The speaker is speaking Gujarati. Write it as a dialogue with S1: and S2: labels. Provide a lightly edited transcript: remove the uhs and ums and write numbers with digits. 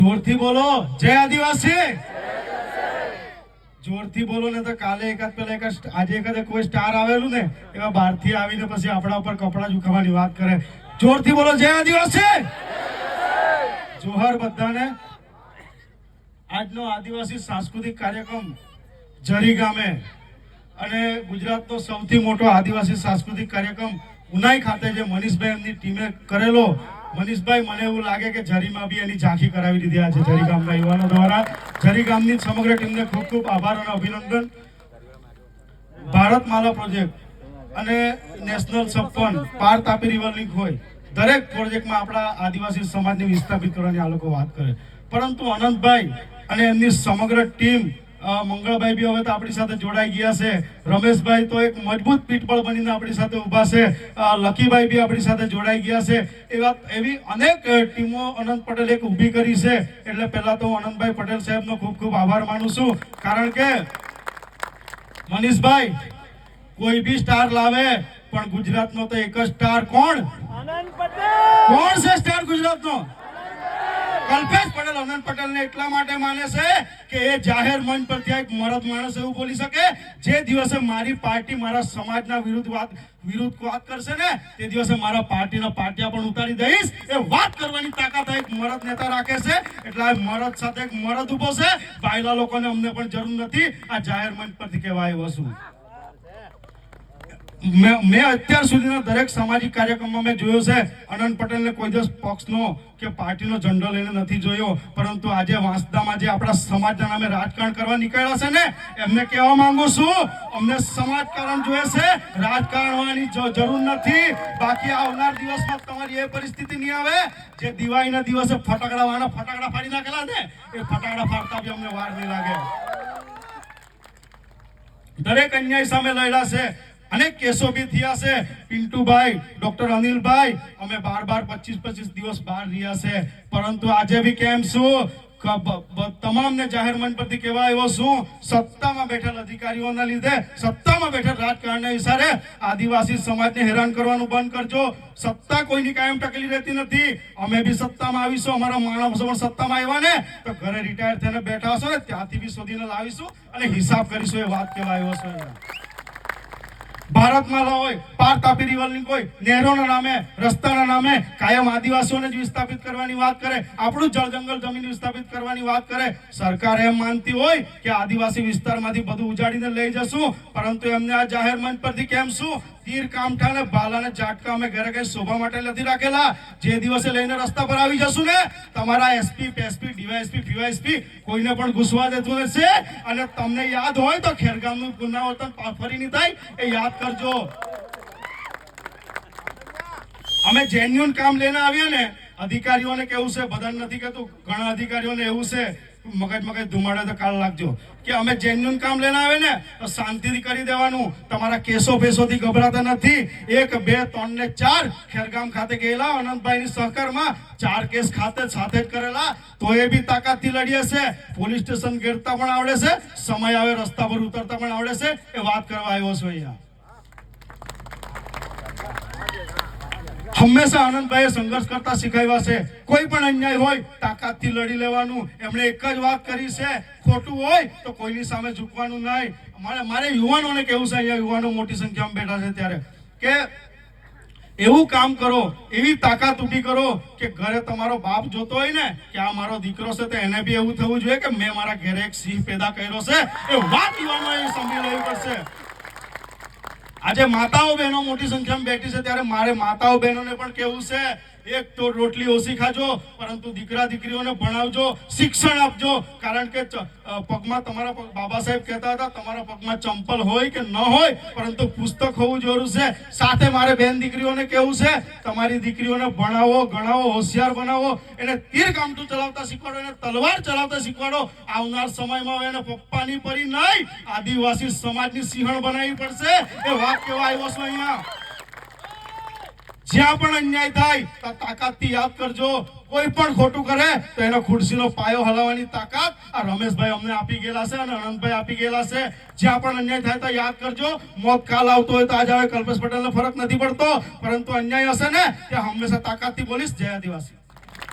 S1: જોરથી બોલો જય આદિવાસી। જોરથી બોલો ને તો કાલે એકાદ પેલા આજે એકાદ કોઈ સ્ટાર આવેલું ને એવા બહારથી આવીને પછી આપણા ઉપર કપડા ઝુકાવવાની વાત કરે। જોરથી બોલો જય આદિવાસી। જોહર બધાને। આજનો આદિવાસી સાંસ્કૃતિક કાર્યક્રમ જરી ગામે અને ગુજરાતનો સૌથી મોટો આદિવાસી સાંસ્કૃતિક કાર્યક્રમ ઉનાઈ ખાતે જે મનીષભાઈ એમની ટીમે કરેલો। મનીષભાઈ મને એવું લાગે કે જરીમાં બી એની ઝાંખી કરાવી દીધી આજે જરી ગામના યુવાનો દ્વારા। જરી ગામની સમગ્ર ટીમને ખૂબ ખૂબ આભાર અને અભિનંદન। ભારતમાલા પ્રોજેક્ટ અને નેશનલ સપન પાર તાપી રિવર લિંક હોય દરેક પ્રોજેક્ટમાં આપણા આદિવાસી સમાજને વિસ્થાપિત કરવાની આ લોકો વાત કરે, પરંતુ અનંતભાઈ અને એમની સમગ્ર ટીમ મંગળભાઈ બી હવે તો આપણી સાથે જોડાઈ ગયા છે। રમેશભાઈ તો એક મજબૂત પીઠબળ બનીને આપણી સાથે ઊભા છે। લકીભાઈ બી આપણી સાથે જોડાઈ ગયા છે। એવી અનેક ટીમો અનંત પટેલ એક ઊભી કરી છે। એટલે પહેલા તો હું અનંતભાઈ પટેલ સાહેબનો ખૂબ ખૂબ આભાર માનું છું, કારણ કે મનીષભાઈ કોઈ બી સ્ટાર લાવે પણ ગુજરાતનો તો એક જ સ્ટાર કોણ? અનંત પટેલ। કોણ છે સ્ટાર ગુજરાતનો? કલ્પેશ પટેલ। અનંત પટેલ ને એટલા માટે માને છે કે એ જાહેર મંચ પર એક મરદ માણસ એવું બોલી શકે જે દિવસે મારી પાર્ટી મારા સમાજના વિરુદ્ધ વાત કરશે ને તે દિવસે મારા પાર્ટીના પાટિયા પણ ઉતારી દઈશ, એ વાત કરવાની તાકાત એક મરદ નેતા રાખે છે। એટલે આ મરદ સાથે એક મરદ ઉભો છે। બાયલા લોકોને અમને પણ જરૂર નથી, આ જાહેર મંચ પરથી કહેવા આવ્યો છું। મેં અત્યાર સુધીના દરેક સામાજિક કાર્યક્રમમાં મેં જોયો છે અનંત પટેલને કોઈ દિવસ પક્ષનો કે પાર્ટીનો ઝંડો લઈને નથી જોયો, પરંતુ આજે વાંસદામાં જે આપણા સમાજના નામે રાજકારણ કરવા નીકળ્યા છે ને એમને કહેવા માંગુ છું, અમને સમાજકારણ જોઈએ છે, રાજકારણવાની જરૂર નથી। બાકી આવનાર દિવસમાં તમારી એ પરિસ્થિતિ નહીં આવે જે દિવાળીના દિવસે ફટાકડા ફાડી નાખેલા ને એ ફટાકડા ફાડતા બી અમને વાર નહીં લાગે। દરેક અન્યાય સામે લડ્યા છે, અનેક કેસો બી થયા છે। પિન્ટુભાઈ, ડોક્ટર અનિલભાઈ, અમે 12-25 દિવસ બહાર રહ્યા છે, પરંતુ આજે બી કેમ છું તમામને જાહેર મંચ પરથી કહેવા આવ્યો છું, સત્તામાં બેઠેલ અધિકારીઓના લીધે, સત્તામાં બેઠેલ રાજકારણના ઇશારે આદિવાસી સમાજને હેરાન કરવાનું બંધ કરજો। સત્તા કોઈની કાયમ ટકેલી રહેતી નથી। અમે બી સત્તામાં આવીશું, અમારા માણસો પણ સત્તામાં આવ્યા ને તો ઘરે રિટાયર થઈને બેઠા હશો ને ત્યાંથી બી શોધીને લાવીશું અને હિસાબ કરીશું, એ વાત કહેવા આવ્યો છું। ભારતમાલા હોય, પાર તાપી રિવર લિંક હોય, નહેરોના નામે, રસ્તાના નામે કાયમ આદિવાસીઓને જ વિસ્થાપિત કરવાની વાત કરે, આપણું જળ જંગલ જમીન વિસ્થાપિત કરવાની વાત કરે। સરકાર એમ માનતી હોય કે આદિવાસી વિસ્તારમાંથી બધું ઉજાડીને લઈ જશું, પરંતુ એમને આ જાહેર મંચ પરથી કેમ શું તીર કામઠા ને ભાલા ને ઝાટકા અમે ઘરે કઈ શોભા માટે નથી રાખેલા। જે દિવસે લઈને રસ્તા પર આવી જશું ને તમારા એસપી, પીએસપી, ડીવાયએસપી, પીવાયએસપી કોઈને પણ ઘૂસવા દેતું નથી। અને તમને યાદ હોય તો ખેરગામનું પુનરાવર્તન ફરી નહીં થાય એ યાદ કરજો। અમે જેન્યુન કામ લઈને આવ્યા ને અધિકારીઓને કેવું છે, બધાને નથી કહેતું, ઘણા અધિકારીઓને એવું છે મગજ ધુમાડે તો કાળ લાગજો કે અમે જેન્યુન કામ લઈને આવે ને તો શાંતિથી કરી દેવાનું, તમારા કેસો બેસોથી ગભરાતા નથી। 1, 2, 3 ને 4 ખેરગામ ખાતે ગયેલા અનંતભાઈની સહકારમાં 4 કેસ સાથે જ કરેલા, તો એ બી તાકાતથી લડીએ છે। પોલીસ સ્ટેશન ઘેરતા પણ આવડે છે, સમય આવે રસ્તા પર ઉતરતા પણ આવડે છે, એ વાત કરવા આવ્યો છું। અહીંયા હંમેશા આનંદભાઈએ સંઘર્ષ કરતા શીખવ્યા છે। કોઈ પણ અન્યાય હોય તાકાતથી લડી લેવાનું। એમણે એક જ વાત કરી છે, ખોટું હોય તો કોઈની સામે ઝૂકવાનું નહીં। મારે યુવાનોને કેવું છે, અહીંયા યુવાનો મોટી સંખ્યામાં બેઠા છે ત્યારે, કે એવું કામ કરો, એવી તાકાત ઊભી કરો કે ઘરે તમારો બાપ જોતો હોય ને કે આ મારો દીકરો છે તો એને બી એવું થવું જોઈએ કે મેં મારા ઘરે એક સિંહ પેદા કર્યો છે, એ વાત યુવાનોએ સમજી લેવી પડશે। આજે માતાઓ બહેનો મોટી સંખ્યામાં બેઠી છે ત્યારે મારે માતાઓ બહેનોને પણ કેવું છે, એક તો રોટલી ઓછી ખાજો, પરંતુ દીકરા દીકરીઓને ભણાવજો, શિક્ષણ આપજો, કારણ કે પગમાં તમારા બાબા સાહેબ કહેતા હતા તમારા પગમાં ચંપલ હોય કે ન હોય પરંતુ પુસ્તક હોવું જરૂર છે। સાથે મારે બેન દીકરીઓને કેવું છે, તમારી દીકરીઓને ભણાવો, ગણાવો, હોશિયાર બનાવો, એને તીર કામઠું ચલાવતા શીખવાડો, એને તલવાર ચલાવતા શીખવાડો। આવનાર સમયમાં એને પપ્પાની પરી નહીં આદિવાસી સમાજની સિંહણ બનાવવી પડશે, એ વાત કહેવા આવ્યો છું। અહીંયા જ્યાં પણ અન્યાય થાય તો તાકાતથી યાદ કરજો, કોઈ પણ ખોટું કરે તો એનો ખુરશીનો પાયો હલાવવાની તાકાત આ રમેશભાઈ અમને આપી ગયેલા છે અને અનંતભાઈ આપી ગયેલા છે। જ્યાં પણ અન્યાય થાય તો યાદ કરજો, મોત કાલ આવતો હોય તો આજે આવે, કલ્પેશ પટેલને ફરક નથી પડતો, પરંતુ અન્યાય હશે ને ત્યાં હંમેશા તાકાતથી બોલીશ। જય આદિવાસી।